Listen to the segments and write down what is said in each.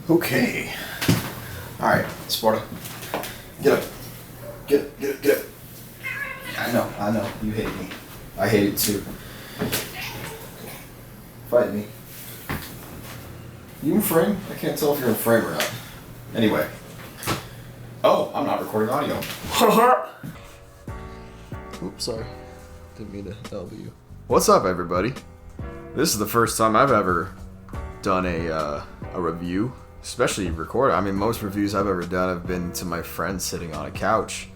Okay. Alright, Sparta. Get up. Get up. I know. You hate me. I hate it too. Fight me. You in frame? I can't tell if you're in frame or not. Anyway. Oh, I'm not recording audio. Oops, sorry. Didn't mean to elbow you. What's up, everybody? This is the first time I've ever done a review, especially recorded. I mean, most reviews I've ever done have been to my friends sitting on a couch.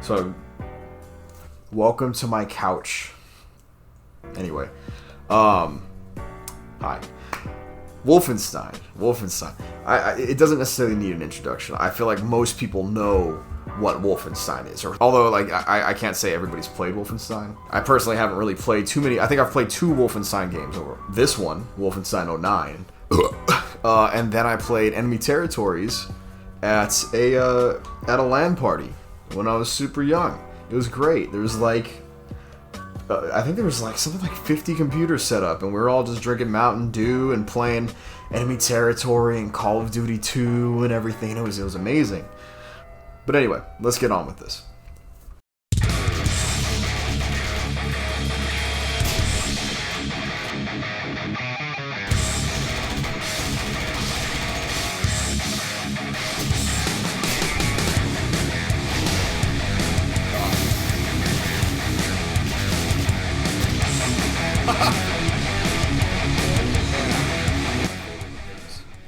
So, welcome to my couch. Anyway, hi. Wolfenstein. It doesn't necessarily need an introduction. I feel like most people know what Wolfenstein is. Although, like, I can't say everybody's played Wolfenstein. I personally haven't really played too many. I think I've played 2 Wolfenstein games over. This one, Wolfenstein 09. And then I played Enemy Territories at a LAN party when I was super young. It was great. There was like, I think there was like something like 50 computers set up, and we were all just drinking Mountain Dew and playing Enemy Territory and Call of Duty 2 and everything. It was amazing. But anyway, let's get on with this.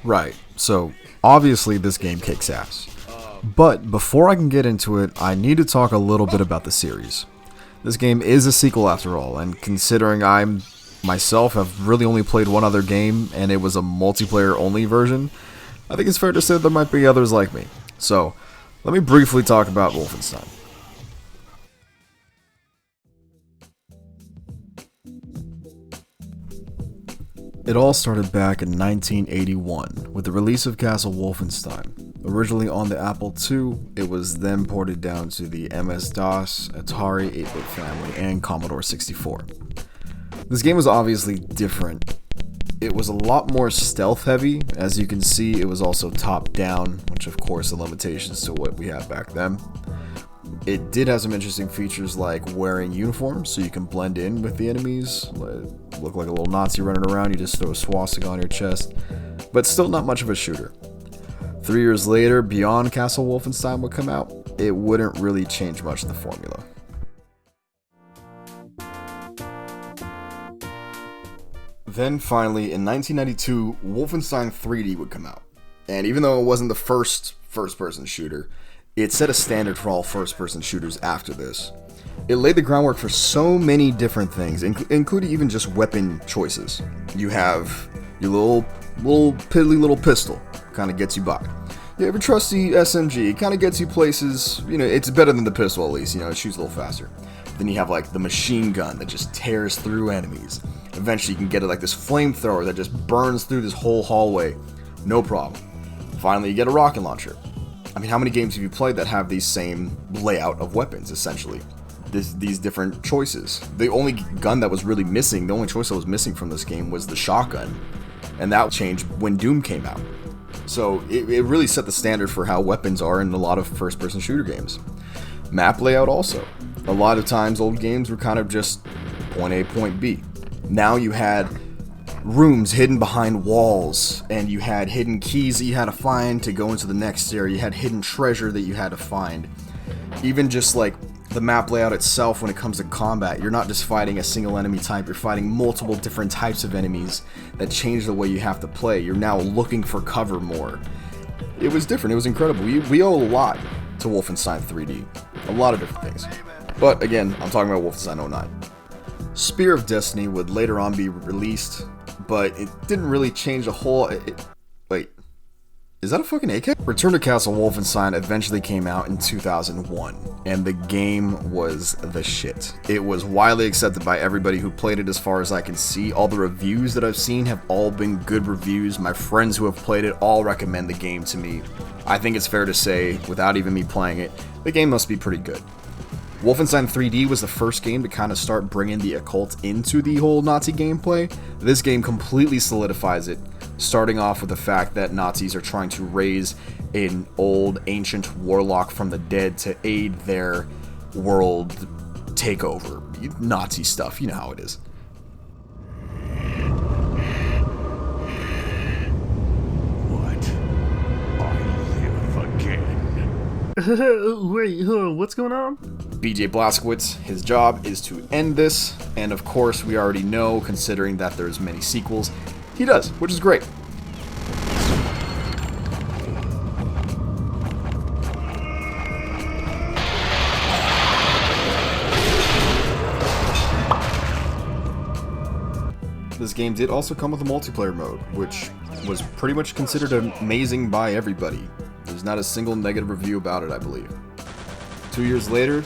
Right, so obviously this game kicks ass. But before I can get into it, I need to talk a little bit about the series. This game is a sequel after all, and considering I myself have really only played one other game, and it was a multiplayer only version, I think it's fair to say there might be others like me. So, let me briefly talk about Wolfenstein. It all started back in 1981 with the release of Castle Wolfenstein. Originally on the Apple II, it was then ported down to the MS-DOS, Atari 8-bit family, and Commodore 64. This game was obviously different. It was a lot more stealth heavy. As you can see, it was also top-down, which of course are limitations to what we had back then. It did have some interesting features like wearing uniforms so you can blend in with the enemies. Look like a little Nazi running around, you just throw a swastika on your chest. But still not much of a shooter. 3 years later, Beyond Castle Wolfenstein would come out. It wouldn't really change much of the formula. Then finally, in 1992, Wolfenstein 3D would come out. And even though it wasn't the first-person shooter, it set a standard for all first-person shooters after this. It laid the groundwork for so many different things, including even just weapon choices. You have your little piddly little pistol, kind of gets you by. You have a trusty SMG, it kind of gets you places, it's better than the pistol at least, it shoots a little faster. Then you have like the machine gun that just tears through enemies. Eventually you can get it like this flamethrower that just burns through this whole hallway, no problem. Finally you get a rocket launcher. I mean, how many games have you played that have these same layout of weapons, essentially? These different choices. The only gun that was really missing, the only choice that was missing from this game was the shotgun. And that changed when Doom came out. So it really set the standard for how weapons are in a lot of first-person shooter games. Map layout also. A lot of times old games were kind of just point A, point B. Now you had rooms hidden behind walls, and you had hidden keys that you had to find to go into the next area. You had hidden treasure that you had to find. Even just like the map layout itself when it comes to combat, you're not just fighting a single enemy type, you're fighting multiple different types of enemies that change the way you have to play. You're now looking for cover more. It was different, it was incredible. We owe a lot to Wolfenstein 3D. A lot of different things. But again, I'm talking about Wolfenstein 09. Spear of Destiny would later on be released, but it didn't really change a whole... Wait, is that a fucking AK? Return to Castle Wolfenstein eventually came out in 2001, and the game was the shit. It was widely accepted by everybody who played it as far as I can see. All the reviews that I've seen have all been good reviews. My friends who have played it all recommend the game to me. I think it's fair to say, without even me playing it, the game must be pretty good. Wolfenstein 3D was the first game to kind of start bringing the occult into the whole Nazi gameplay. This game completely solidifies it, starting off with the fact that Nazis are trying to raise an old ancient warlock from the dead to aid their world takeover. Nazi stuff, you know how it is. Wait, what's going on? BJ Blazkowicz, his job is to end this, and of course we already know, considering that there's many sequels, he does, which is great. This game did also come with a multiplayer mode, which was pretty much considered amazing by everybody. There's not a single negative review about it, I believe. 2 years later,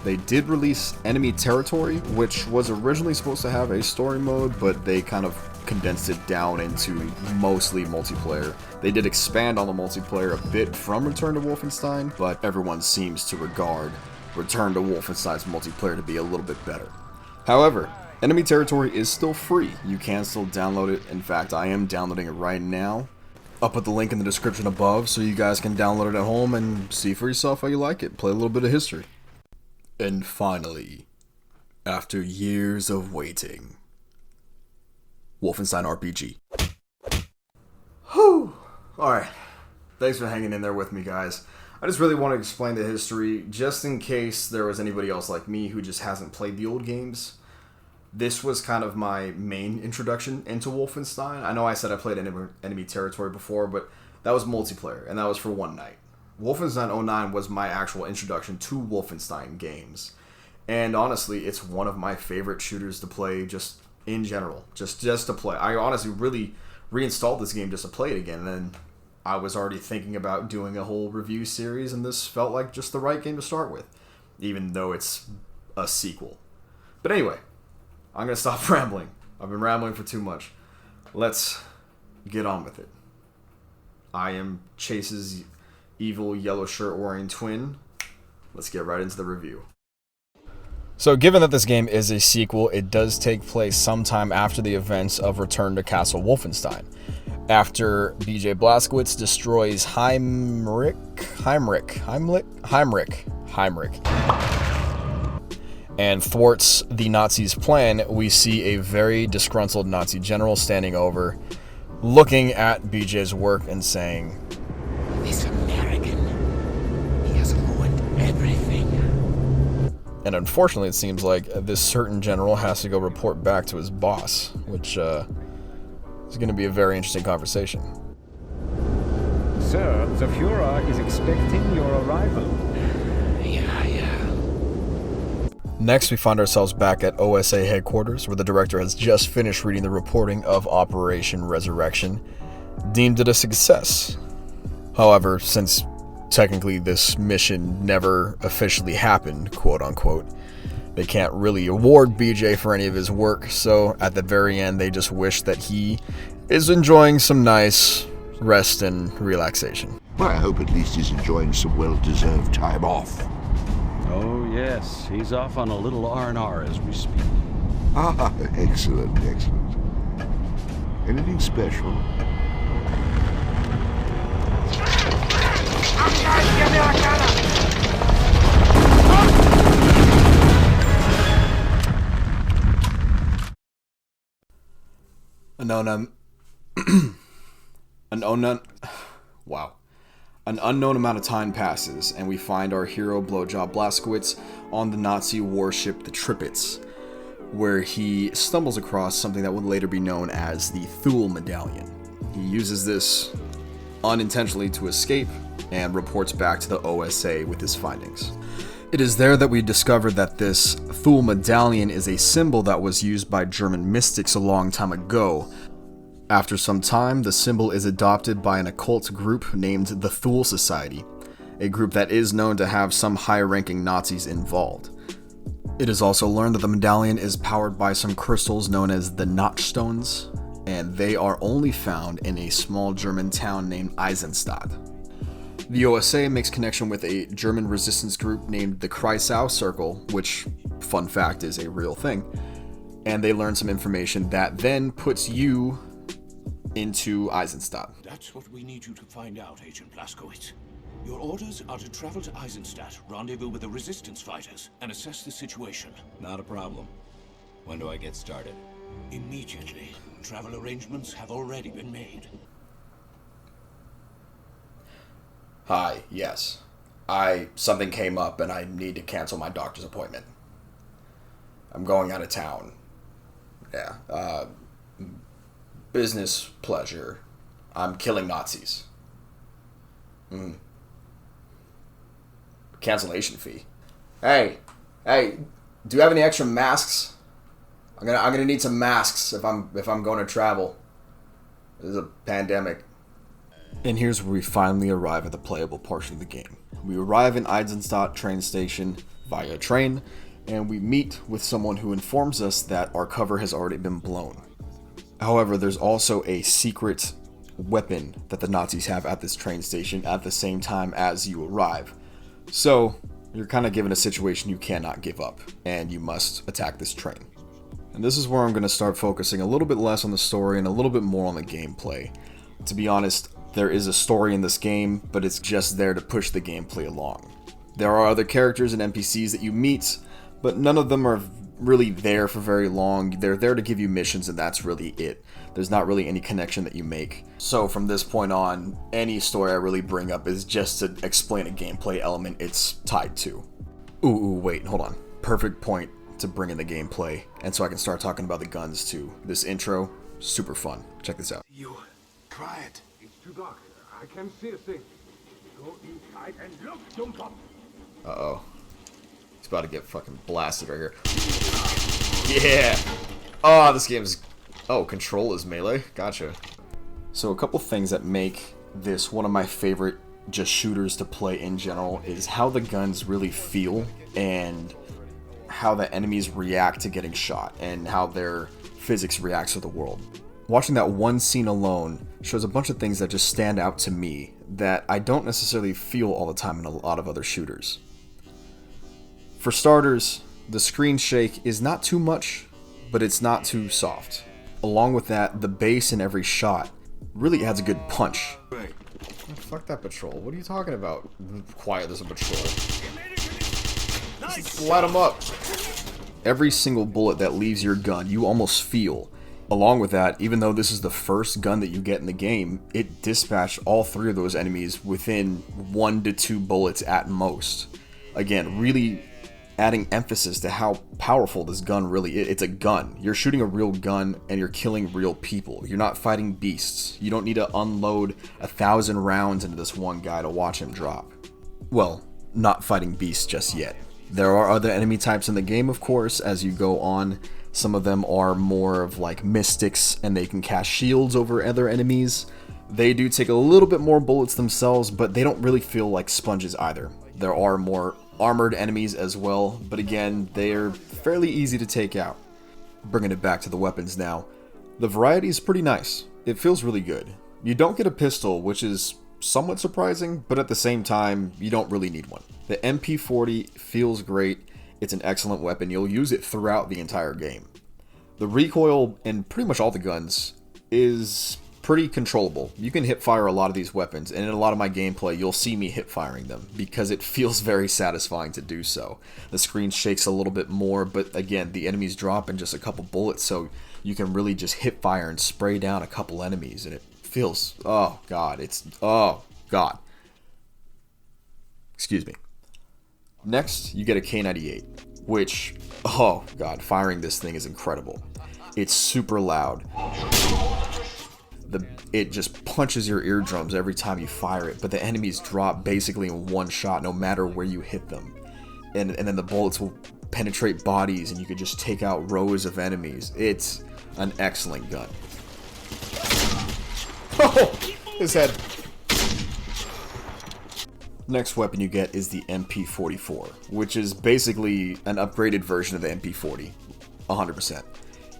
they did release Enemy Territory, which was originally supposed to have a story mode, but they kind of condensed it down into mostly multiplayer. They did expand on the multiplayer a bit from Return to Wolfenstein, but everyone seems to regard Return to Wolfenstein's multiplayer to be a little bit better. However, Enemy Territory is still free. You can still download it. In fact, I am downloading it right now. I'll put the link in the description above so you guys can download it at home and see for yourself how you like it. Play a little bit of history. And finally, after years of waiting, Wolfenstein RPG. Whew! Alright, thanks for hanging in there with me, guys. I just really want to explain the history, just in case there was anybody else like me who just hasn't played the old games. This was kind of my main introduction into Wolfenstein. I know I said I played Enemy Territory before, but that was multiplayer, and that was for one night. Wolfenstein 09 was my actual introduction to Wolfenstein games. And honestly, it's one of my favorite shooters to play just in general. Just to play. I honestly really reinstalled this game just to play it again, and then I was already thinking about doing a whole review series, and this felt like just the right game to start with, even though it's a sequel. But anyway, I'm going to stop rambling. I've been rambling for too much. Let's get on with it. I am Chase's evil yellow shirt wearing twin. Let's get right into the review. So given that this game is a sequel, it does take place sometime after the events of Return to Castle Wolfenstein. After BJ Blazkowicz destroys Heimrich, and thwarts the Nazis' plan, we see a very disgruntled Nazi general standing over, looking at BJ's work and saying, "This American, he has ruined everything." And unfortunately, it seems like this certain general has to go report back to his boss, which is going to be a very interesting conversation. Sir, the Führer is expecting your arrival. Yeah. Next, we find ourselves back at OSA headquarters, where the director has just finished reading the reporting of Operation Resurrection, deemed it a success. However, since technically this mission never officially happened, quote unquote, they can't really award BJ for any of his work, so at the very end they just wish that he is enjoying some nice rest and relaxation. Well, I hope at least he's enjoying some well-deserved time off. Oh, yes. He's off on a little R&R as we speak. Ah, excellent. Anything special? An unknown amount of time passes, and we find our hero Blowjob Blazkowicz on the Nazi warship the Tripits, where he stumbles across something that would later be known as the Thule Medallion. He uses this unintentionally to escape and reports back to the OSA with his findings. It is there that we discover that this Thule Medallion is a symbol that was used by German mystics a long time ago. After some time, the symbol is adopted by an occult group named the Thule Society, a group that is known to have some high-ranking Nazis involved. It is also learned that the medallion is powered by some crystals known as the Notchstones, and they are only found in a small German town named Eisenstadt. The OSA makes connection with a German resistance group named the Kreisau Circle, which, fun fact, is a real thing, and they learn some information that then puts you into Eisenstadt. That's what we need you to find out, Agent Blazkowicz. Your orders are to travel to Eisenstadt, rendezvous with the resistance fighters, and assess the situation. Not a problem. When do I get started? Immediately. Travel arrangements have already been made. Hi, yes. Something came up and I need to cancel my doctor's appointment. I'm going out of town. Yeah, business pleasure. I'm killing Nazis. Cancellation fee. Hey, do you have any extra masks? I'm gonna need some masks if I'm going to travel. This is a pandemic. And here's where we finally arrive at the playable portion of the game. We arrive in Eisenstadt train station via train, and we meet with someone who informs us that our cover has already been blown. However, there's also a secret weapon that the Nazis have at this train station at the same time as you arrive. So, you're kind of given a situation you cannot give up, and you must attack this train. And this is where I'm going to start focusing a little bit less on the story and a little bit more on the gameplay. To be honest, there is a story in this game, but it's just there to push the gameplay along. There are other characters and NPCs that you meet, but none of them are really there for very long. They're there to give you missions, and that's really it. There's not really any connection that you make. So from this point on, any story I really bring up is just to explain a gameplay element it's tied to. Ooh, wait, hold on. Perfect point to bring in the gameplay, and so I can start talking about the guns too. This intro, super fun. Check this out. You try it. It's too dark. I can't see a thing. Go inside and look, Dumkopf. Uh-oh. He's about to get fucking blasted right here. Yeah! Oh, this game's... Oh, control is melee? Gotcha. So a couple things that make this one of my favorite just shooters to play in general is how the guns really feel and how the enemies react to getting shot and how their physics reacts to the world. Watching that one scene alone shows a bunch of things that just stand out to me that I don't necessarily feel all the time in a lot of other shooters. For starters, the screen shake is not too much, but it's not too soft. Along with that, the bass in every shot really adds a good punch. Right. Oh, fuck that patrol. What are you talking about? Quiet, there's a patrol. Just light them up. Every single bullet that leaves your gun, you almost feel. Along with that, even though this is the first gun that you get in the game, it dispatched all three of those enemies within 1 to 2 bullets at most. Again, really adding emphasis to how powerful this gun really is. It's a gun. You're shooting a real gun and you're killing real people. You're not fighting beasts. You don't need to unload 1,000 rounds into this one guy to watch him drop. Well, not fighting beasts just yet. There are other enemy types in the game, of course, as you go on. Some of them are more of like mystics and they can cast shields over other enemies. They do take a little bit more bullets themselves, but they don't really feel like sponges either. There are more armored enemies as well, but again, they're fairly easy to take out. Bringing it back to the weapons now. The variety is pretty nice. It feels really good. You don't get a pistol, which is somewhat surprising, but at the same time, you don't really need one. The MP40 feels great. It's an excellent weapon. You'll use it throughout the entire game. The recoil in pretty much all the guns is pretty controllable. You can hip fire a lot of these weapons, and in a lot of my gameplay, you'll see me hip firing them because it feels very satisfying to do so. The screen shakes a little bit more, but again, the enemies drop in just a couple bullets, so you can really just hip fire and spray down a couple enemies, and it feels, oh god, oh god. Excuse me. Next, you get a K98, which, oh god, firing this thing is incredible. It's super loud. It just punches your eardrums every time you fire it, but the enemies drop basically in one shot no matter where you hit them. And then the bullets will penetrate bodies and you can just take out rows of enemies. It's an excellent gun. Oh! His head. Next weapon you get is the MP44, which is basically an upgraded version of the MP40. 100%.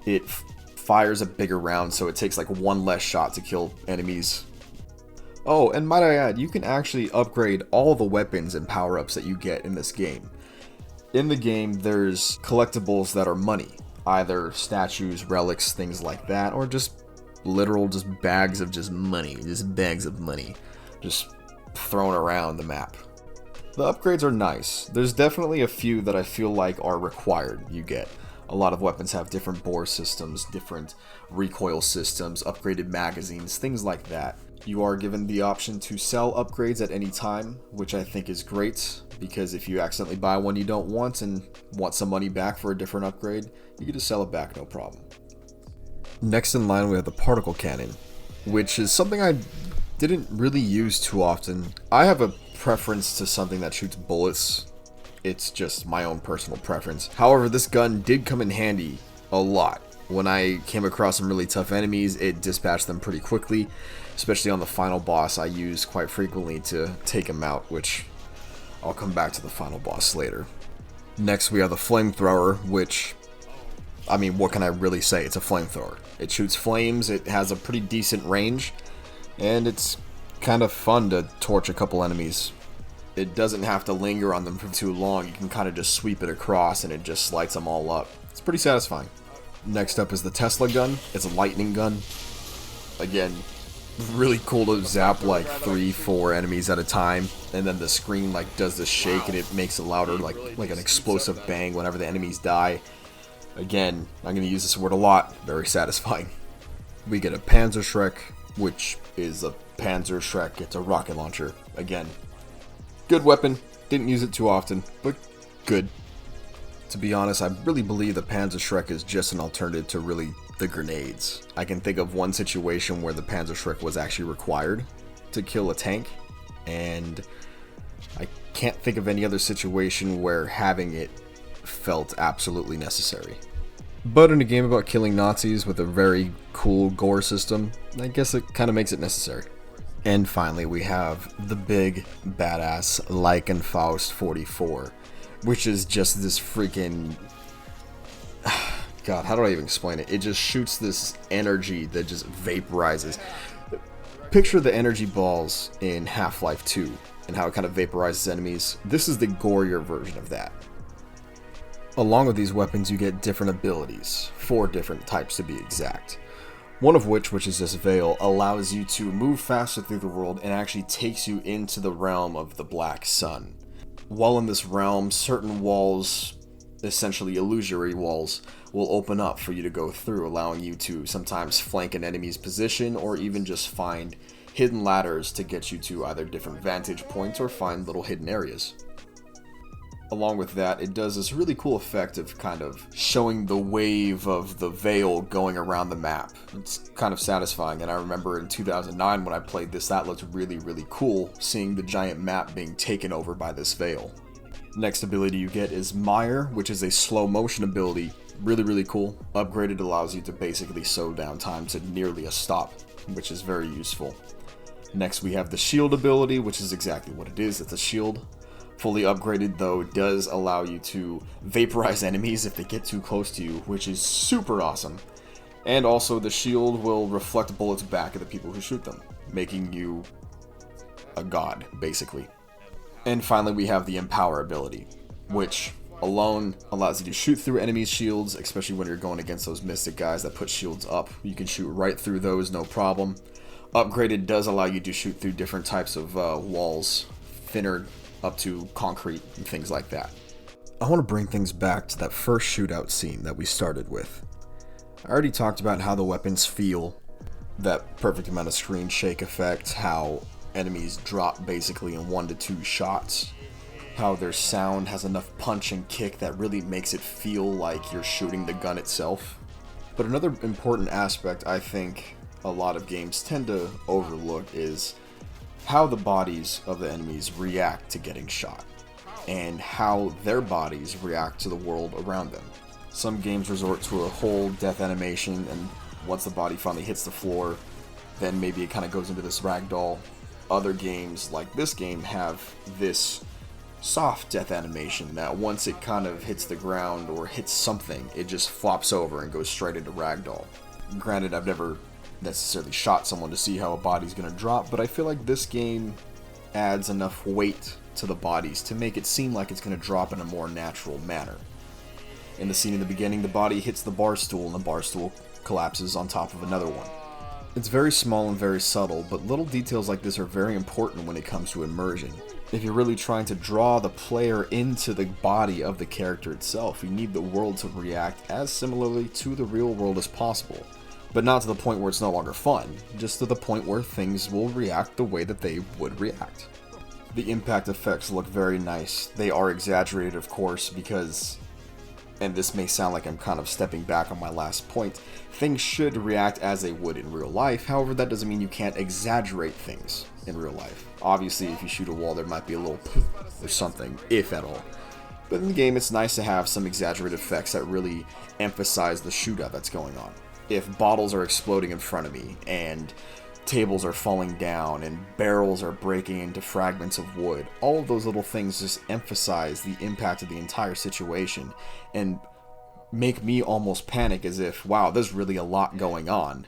It fires a bigger round, so it takes like one less shot to kill enemies. Oh, and might I add, you can actually upgrade all the weapons and power-ups that you get in this game. In the game, there's collectibles that are money, either statues, relics, things like that, or just literal just bags of just money, just bags of money, just thrown around the map. The upgrades are nice. There's definitely a few that I feel like are required. You get a lot of weapons have different bore systems, different recoil systems, upgraded magazines, things like that. You are given the option to sell upgrades at any time, which I think is great, because if you accidentally buy one you don't want and want some money back for a different upgrade, you can just sell it back, no problem. Next in line we have the particle cannon, which is something I didn't really use too often. I have a preference to something that shoots bullets. It's just my own personal preference. However, this gun did come in handy a lot. When I came across some really tough enemies, it dispatched them pretty quickly, especially on the final boss. I use quite frequently to take him out, which I'll come back to the final boss later. Next we have the flamethrower, which, I mean, what can I really say? It's a flamethrower. It shoots flames, it has a pretty decent range, and it's kind of fun to torch a couple enemies. It doesn't have to linger on them for too long. You can kind of just sweep it across and it just lights them all up. It's pretty satisfying. Next up is the Tesla gun. It's a lightning gun. Again, really cool to zap like 3-4 enemies at a time, and then the screen like does this shake and it makes it louder, like an explosive bang whenever the enemies die. Again, I'm going to use this word a lot. Very satisfying. We get a Panzerschreck, which is a Panzerschreck. It's a rocket launcher. Again, good weapon. Didn't use it too often, but good. To be honest, I really believe the Panzerschreck is just an alternative to really the grenades. I can think of one situation where the Panzerschreck was actually required to kill a tank, and I can't think of any other situation where having it felt absolutely necessary. But in a game about killing Nazis with a very cool gore system, I guess it kind of makes it necessary. And finally, we have the big, badass Leichenfaust 44, which is just this freaking... God, how do I even explain it? It just shoots this energy that just vaporizes. Picture the energy balls in Half-Life 2 and how it kind of vaporizes enemies. This is the gorier version of that. Along with these weapons, you get different abilities, 4 different types to be exact. One of which is this Veil, allows you to move faster through the world and actually takes you into the realm of the Black Sun. While in this realm, certain walls, essentially illusory walls, will open up for you to go through, allowing you to sometimes flank an enemy's position or even just find hidden ladders to get you to either different vantage points or find little hidden areas. Along with that, it does this really cool effect of kind of showing the wave of the veil going around the map. It's kind of satisfying, and I remember in 2009 when I played this, that looked really, really cool, seeing the giant map being taken over by this veil. Next ability you get is Mire, which is a slow motion ability. Really, really cool. Upgraded allows you to basically slow down time to nearly a stop, which is very useful. Next we have the Shield ability, which is exactly what it is. It's a shield. Fully upgraded, though, does allow you to vaporize enemies if they get too close to you, which is super awesome. And also, the shield will reflect bullets back at the people who shoot them, making you a god, basically. And finally, we have the Empower ability, which alone allows you to shoot through enemies' shields, especially when you're going against those mystic guys that put shields up. You can shoot right through those, no problem. Upgraded does allow you to shoot through different types of walls, thinner up to concrete and things like that. I want to bring things back to that first shootout scene that we started with. I already talked about how the weapons feel, that perfect amount of screen shake effect, how enemies drop basically in 1 to 2 shots, how their sound has enough punch and kick that really makes it feel like you're shooting the gun itself. But another important aspect I think a lot of games tend to overlook is how the bodies of the enemies react to getting shot, and how their bodies react to the world around them. Some games resort to a whole death animation, and once the body finally hits the floor, then maybe it kind of goes into this ragdoll. Other games, like this game, have this soft death animation that once it kind of hits the ground or hits something, it just flops over and goes straight into ragdoll. Granted, I've never necessarily shot someone to see how a body's gonna drop, but I feel like this game adds enough weight to the bodies to make it seem like it's gonna drop in a more natural manner. In the scene in the beginning, the body hits the bar stool and the bar stool collapses on top of another one. It's very small and very subtle, but little details like this are very important when it comes to immersion. If you're really trying to draw the player into the body of the character itself, you need the world to react as similarly to the real world as possible. But not to the point where it's no longer fun, just to the point where things will react the way that they would react. The impact effects look very nice. They are exaggerated, of course, because, and this may sound like I'm kind of stepping back on my last point, things should react as they would in real life. However, that doesn't mean you can't exaggerate things in real life. Obviously, if you shoot a wall, there might be a little or something, if at all. But in the game, it's nice to have some exaggerated effects that really emphasize the shootout that's going on. If bottles are exploding in front of me, and tables are falling down, and barrels are breaking into fragments of wood, all of those little things just emphasize the impact of the entire situation, and make me almost panic as if, wow, there's really a lot going on,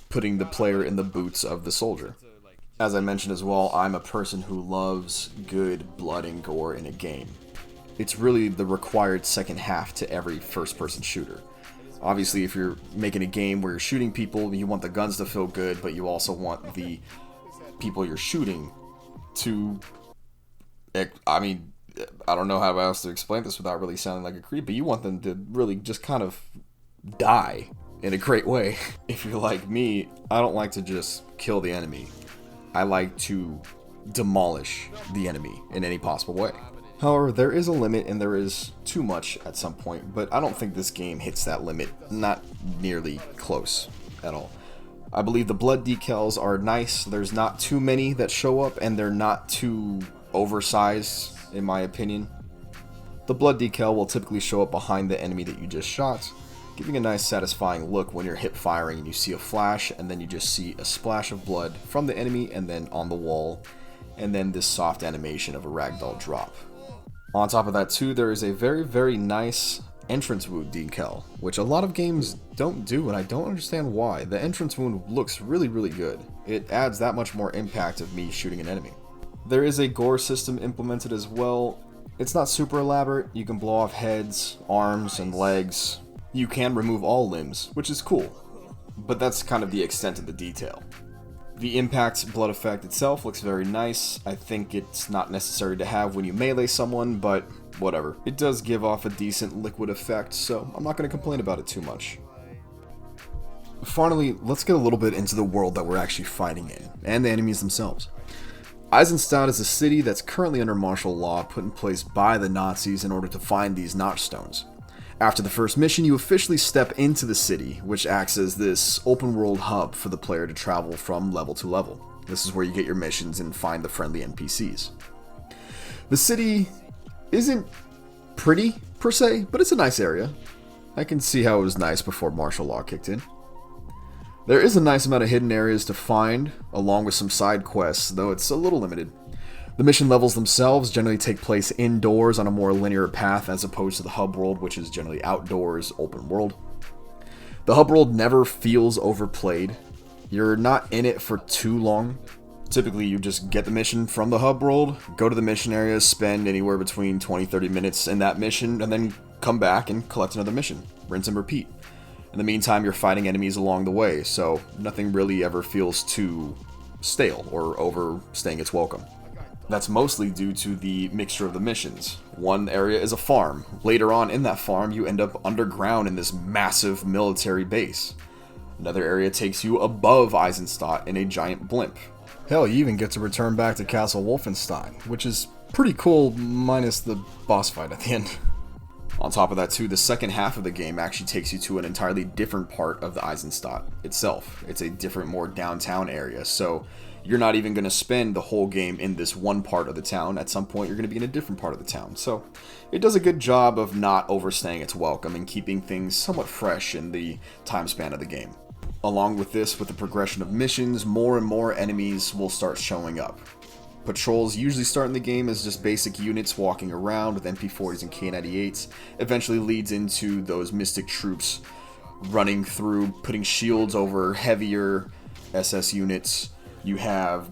putting the player in the boots of the soldier. As I mentioned as well, I'm a person who loves good blood and gore in a game. It's really the required second half to every first-person shooter. Obviously, if you're making a game where you're shooting people, you want the guns to feel good, but you also want the people you're shooting to... I mean, I don't know how else to explain this without really sounding like a creep, but you want them to really just kind of die in a great way. If you're like me, I don't like to just kill the enemy. I like to demolish the enemy in any possible way. However, there is a limit and there is too much at some point, but I don't think this game hits that limit, not nearly close at all. I believe the blood decals are nice, there's not too many that show up, and they're not too oversized, in my opinion. The blood decal will typically show up behind the enemy that you just shot, giving a nice satisfying look when you're hip firing and you see a flash, and then you just see a splash of blood from the enemy and then on the wall, and then this soft animation of a ragdoll drop. On top of that too, there is a very, very nice entrance wound decal, which a lot of games don't do, and I don't understand why. The entrance wound looks really, really good. It adds that much more impact of me shooting an enemy. There is a Gore System implemented as well. It's not super elaborate. You can blow off heads, arms, and legs. You can remove all limbs, which is cool, but that's kind of the extent of the detail. The impact blood effect itself looks very nice. I think it's not necessary to have when you melee someone, but whatever. It does give off a decent liquid effect, so I'm not going to complain about it too much. Finally, let's get a little bit into the world that we're actually fighting in, and the enemies themselves. Eisenstadt is a city that's currently under martial law put in place by the Nazis in order to find these notchstones. After the first mission, you officially step into the city, which acts as this open world hub for the player to travel from level to level. This is where you get your missions and find the friendly NPCs. The city isn't pretty, per se, but it's a nice area. I can see how it was nice before martial law kicked in. There is a nice amount of hidden areas to find, along with some side quests, though it's a little limited. The mission levels themselves generally take place indoors on a more linear path as opposed to the hub world, which is generally outdoors, open world. The hub world never feels overplayed. You're not in it for too long. Typically, you just get the mission from the hub world, go to the mission area, spend anywhere between 20-30 minutes in that mission, and then come back and collect another mission. Rinse and repeat. In the meantime, you're fighting enemies along the way, so nothing really ever feels too stale or overstaying its welcome. That's mostly due to the mixture of the missions. One area is a farm. Later on in that farm, you end up underground in this massive military base. Another area takes you above Eisenstadt in a giant blimp. Hell, you even get to return back to Castle Wolfenstein, which is pretty cool minus the boss fight at the end. On top of that too, the second half of the game actually takes you to an entirely different part of the Eisenstadt itself. It's a different, more downtown area, so you're not even going to spend the whole game in this one part of the town. At some point, you're going to be in a different part of the town. So it does a good job of not overstaying its welcome and keeping things somewhat fresh in the time span of the game. Along with this, with the progression of missions, more and more enemies will start showing up. Patrols usually start in the game as just basic units walking around with MP40s and K98s. Eventually leads into those mystic troops running through, putting shields over heavier SS units. You have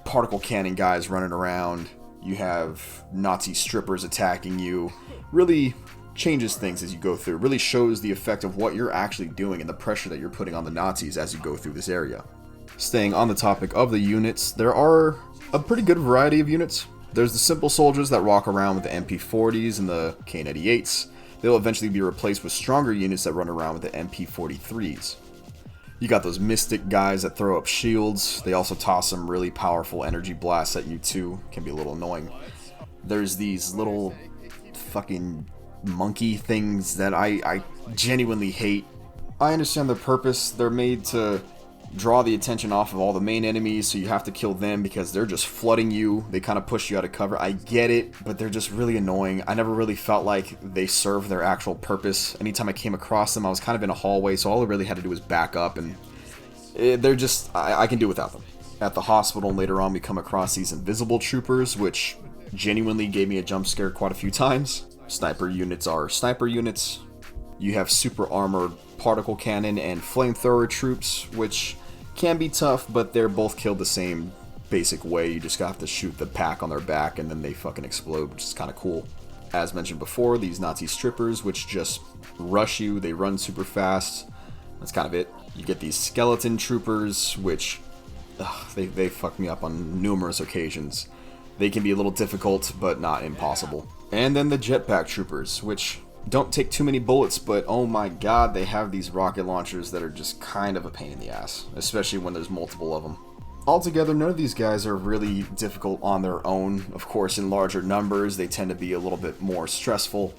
particle cannon guys running around. You have Nazi strippers attacking you. Really changes things as you go through. It really shows the effect of what you're actually doing and the pressure that you're putting on the Nazis as you go through this area. Staying on the topic of the units, there are a pretty good variety of units. There's the simple soldiers that walk around with the MP40s and the K98s. They'll eventually be replaced with stronger units that run around with the MP43s. You got those mystic guys that throw up shields. They also toss some really powerful energy blasts at you too. Can be a little annoying. There's these little fucking monkey things that I genuinely hate. I understand their purpose. They're made to draw the attention off of all the main enemies, so you have to kill them because they're just flooding you. They kind of push you out of cover. I get it, but they're just really annoying. I never really felt like they served their actual purpose. Anytime I came across them, I was kind of in a hallway, so all I really had to do was back up, and they're just, I can do without them. At the hospital later on, we come across these invisible troopers, which genuinely gave me a jump scare quite a few times. Sniper units are sniper units. You have super armored particle cannon and flamethrower troops, which can be tough, but they're both killed the same basic way. You just have to shoot the pack on their back and then they fucking explode, which is kind of cool. As mentioned before, these Nazi strippers, which just rush you, they run super fast. That's kind of it. You get these skeleton troopers, which they fuck me up on numerous occasions. They can be a little difficult, but not impossible. And then the jetpack troopers, which don't take too many bullets, but oh my god, they have these rocket launchers that are just kind of a pain in the ass, especially when there's multiple of them. Altogether, none of these guys are really difficult on their own. Of course, in larger numbers, they tend to be a little bit more stressful.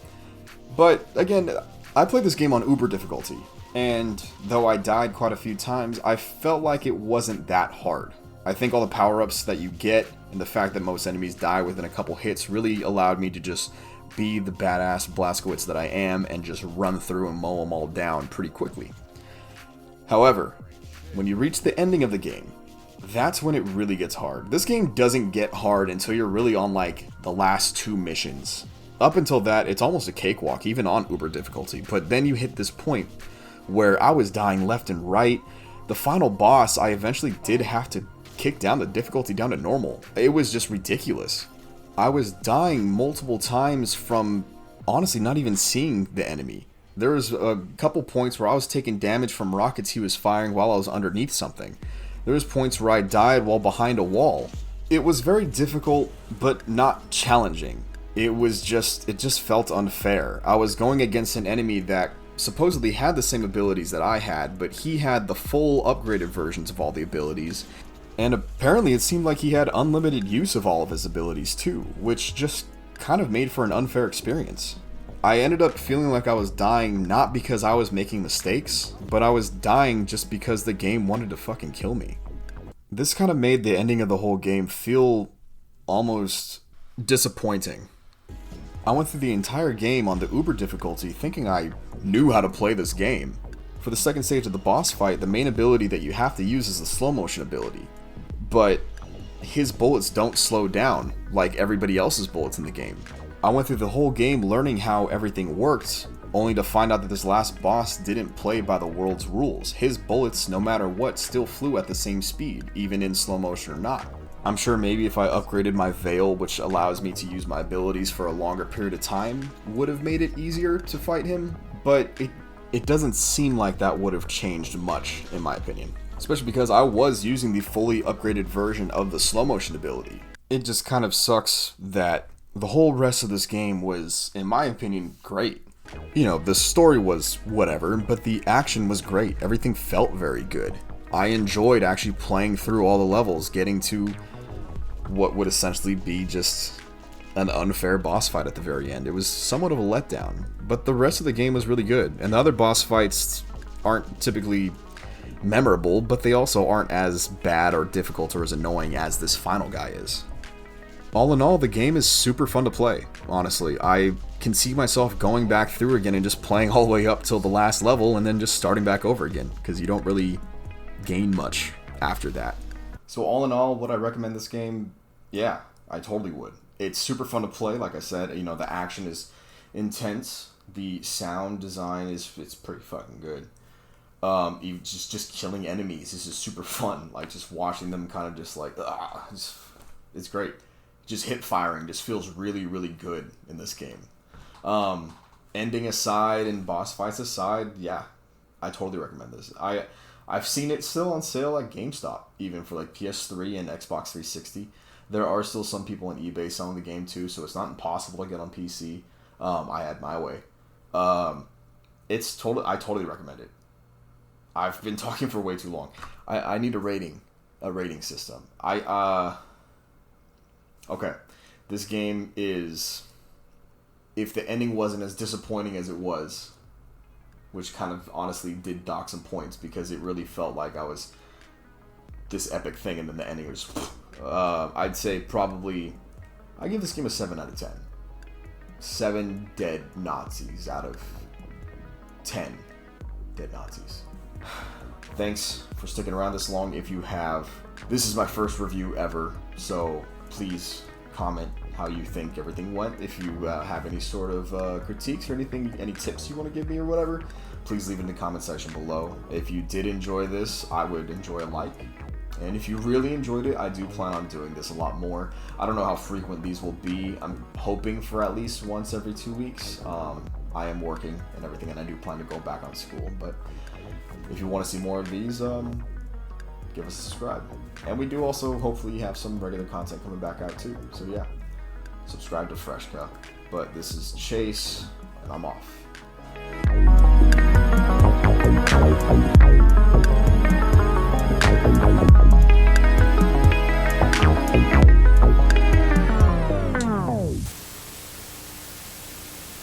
But again, I played this game on uber difficulty, and though I died quite a few times, I felt like it wasn't that hard. I think all the power-ups that you get, and the fact that most enemies die within a couple hits, really allowed me to just be the badass Blazkowicz that I am and just run through and mow them all down pretty quickly. However, when you reach the ending of the game, that's when it really gets hard. This game doesn't get hard until you're really on like the last 2 missions. Up until that, it's almost a cakewalk, even on uber difficulty, but then you hit this point where I was dying left and right. The final boss, I eventually did have to kick down the difficulty down to normal. It was just ridiculous. I was dying multiple times from honestly not even seeing the enemy. There was a couple points where I was taking damage from rockets he was firing while I was underneath something. There was points where I died while behind a wall. It was very difficult, but not challenging. It just felt unfair. I was going against an enemy that supposedly had the same abilities that I had, but he had the full upgraded versions of all the abilities. And apparently it seemed like he had unlimited use of all of his abilities too, which just kind of made for an unfair experience. I ended up feeling like I was dying not because I was making mistakes, but I was dying just because the game wanted to fucking kill me. This kind of made the ending of the whole game feel almost disappointing. I went through the entire game on the uber difficulty thinking I knew how to play this game. For the second stage of the boss fight, the main ability that you have to use is the slow motion ability. But his bullets don't slow down like everybody else's bullets in the game. I went through the whole game learning how everything worked, only to find out that this last boss didn't play by the world's rules. His bullets, no matter what, still flew at the same speed, even in slow motion or not. I'm sure maybe if I upgraded my Veil, which allows me to use my abilities for a longer period of time, would have made it easier to fight him, but it doesn't seem like that would have changed much, in my opinion. Especially because I was using the fully upgraded version of the slow motion ability. It just kind of sucks that the whole rest of this game was, in my opinion, great. You know, the story was whatever, but the action was great. Everything felt very good. I enjoyed actually playing through all the levels, getting to what would essentially be just an unfair boss fight at the very end. It was somewhat of a letdown, but the rest of the game was really good. And the other boss fights aren't typically memorable, but they also aren't as bad or difficult or as annoying as this final guy is. All in all, the game is super fun to play, honestly. I can see myself going back through again and just playing all the way up till the last level and then just starting back over again, because you don't really gain much after that. So all in all, would I recommend this game? Yeah, I totally would. It's super fun to play, like I said. You know, the action is intense. The sound design it's pretty fucking good. You just killing enemies is just super fun. Like just watching them kind of just like it's great. Just hip firing just feels really, really good in this game. ending aside and boss fights aside, yeah, I totally recommend this. I've seen it still on sale at GameStop, even for like PS3 and Xbox 360. There are still some people on eBay selling the game too, so it's not impossible to get on PC. I had my way. I totally recommend it. I've been talking for way too long. I need a rating system. Okay. This game is, if the ending wasn't as disappointing as it was, which kind of honestly did dock some points because it really felt like I was this epic thing and then the ending was, I'd say probably, I give this game a 7 out of 10. 7 dead Nazis out of 10 dead Nazis. Thanks for sticking around this long. If you have, this is my first review ever, so please comment how you think everything went. If you have any sort of critiques or anything, any tips you want to give me or whatever, please leave it in the comment section below. If you did enjoy this, I would enjoy a like. And if you really enjoyed it, I do plan on doing this a lot more. I don't know how frequent these will be. I'm hoping for at least once every 2 weeks. I am working and everything, and I do plan to go back on school. But if you want to see more of these, give us a subscribe. And we do also hopefully have some regular content coming back out too. So yeah, subscribe to Freshka. But this is Chase, and I'm off.